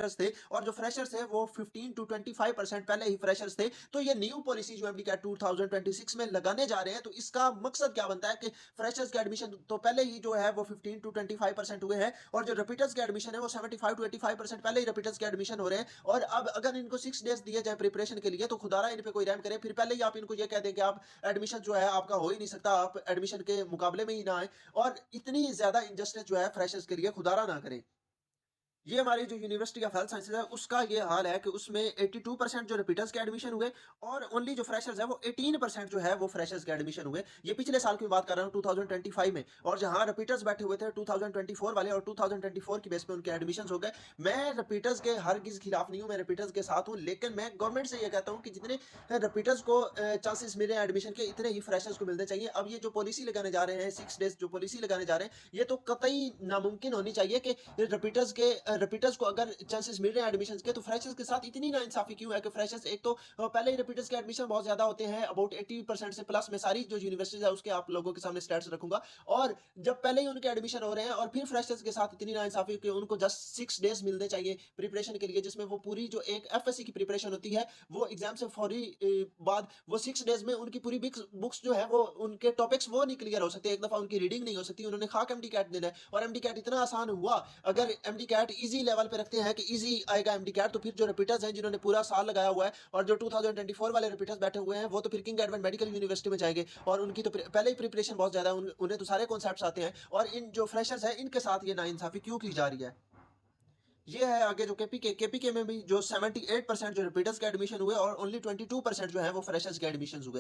थे और जो फ्रेशर्स है वो 15 टू 25% पहले ही फ्रेशर्स थे। तो ये न्यू पॉलिसी जो एमडी कैट 2026 में लगाने जा रहे हैं, तो इसका मकसद क्या बनता है कि फ्रेशर्स के एडमिशन तो पहले ही जो है वो 15 टू 25% हुए हैं और जो रिपीटर्स के एडमिशन है वो 75 टू 85% पहले ही रिपीटर्स के एडमिशन हो रहे हैं। और अब अगर इनको 6 डेज दिए जाए प्रिपरेशन के लिए, तो खुदारा इन पे कोई रहम करे, फिर पहले ही आप इनको ये कह दें कि आप एडमिशन जो है आपका हो ही नहीं सकता, आप एडमिशन के मुकाबले में ही ना आए। और इतनी ज्यादा इंजस्टिस जो है फ्रेशर्स के लिए खुदारा ना करे। ये हमारी जो यूनिवर्सिटी ऑफ हेल्थ साइंसेज है उसका ये हाल है कि उसमें 82% जो रिपीटर्स के एडमिशन हुए और ओनली जो फ्रेशर्स है वो 18% जो है वो फ्रेशर्स के एडमिशन हुए। ये पिछले साल की बात कर रहा हूँ 2025 में। और जहाँ रिपीटर्स बैठे हुए थे 2024 वाले और 2024 की बेस पे उनके एडमिशन हो गए। मैं रिपीटर्स के हरगिज खिलाफ नहीं हूँ, मैं रिपीटर्स के साथ हूँ, लेकिन मैं गवर्नमेंट से ये कहता हूँ कि जितने रिपीटर्स को चांसेस मिले एडमिशन के, इतने ही फ्रेशर्स को मिलने चाहिए। अब ये जो पॉलिसी लगाने जा रहे हैं 6 डेज जो पॉलिसी लगाने जा रहे हैं, ये तो कतई नामुमकिन होनी चाहिए कि रिपीटर्स को अगर चांसेस मिल रहे हैं एडमिशन के, तो फ्रेशर्स के साथ इतनी नाइंसाफी क्यों है कि फ्रेशर्स एक तो पहले ही रिपीटर्स के एडमिशन बहुत ज्यादा होते हैं, अबाउट 80% से प्लस। मैं सारी जो यूनिवर्सिटीज है उसके आप लोगों के सामने स्टैट्स रखूंगा। और जब पहले ही उनके एडमिशन हो रहे हैं और फिर फ्रेशर्स के साथ इतनी नाइंसाफी कि उनको जस्ट 6 डेज मिलने चाहिए प्रिपरेशन के लिए, जिसमें वो पूरी जो एक एफएससी की प्रिपरेशन होती है वो एग्जाम से फौरी बाद वो 6 डेज में उनकी पूरी बुक्स जो है वो उनके टॉपिक्स वो नहीं क्लियर हो सकते, एक दफा उनकी रीडिंग नहीं हो सकती। उन्होंने खाक एमडी कैट देना है और एमडी कैट इतना आसान हुआ। अगर एमडी कैट इजी लेवल पे रखते हैं कि इजी आएगा एमडी कैट, तो फिर जो रिपीटर्स हैं जिन्होंने पूरा साल लगाया हुआ है और जो 2024 वाले रिपीटर्स बैठे हुए हैं, वो तो फिर किंग एडवर्ड मेडिकल यूनिवर्सिटी में जाएंगे और उनकी तो पहले ही प्रिपरेशन बहुत ज्यादा है, उन्हें तो सारे कॉन्सेप्ट्स आते हैं। और इन जो फ्रेशर्स हैं इनके साथ ये नाइंसाफी क्यों की जा रही है? ये है आगे जो केपीके में भी जो 78% जो रिपीटर्स के एडमिशन हुए और ओनली 22% जो है वो फ्रेशर्स के एडमिशन हुए।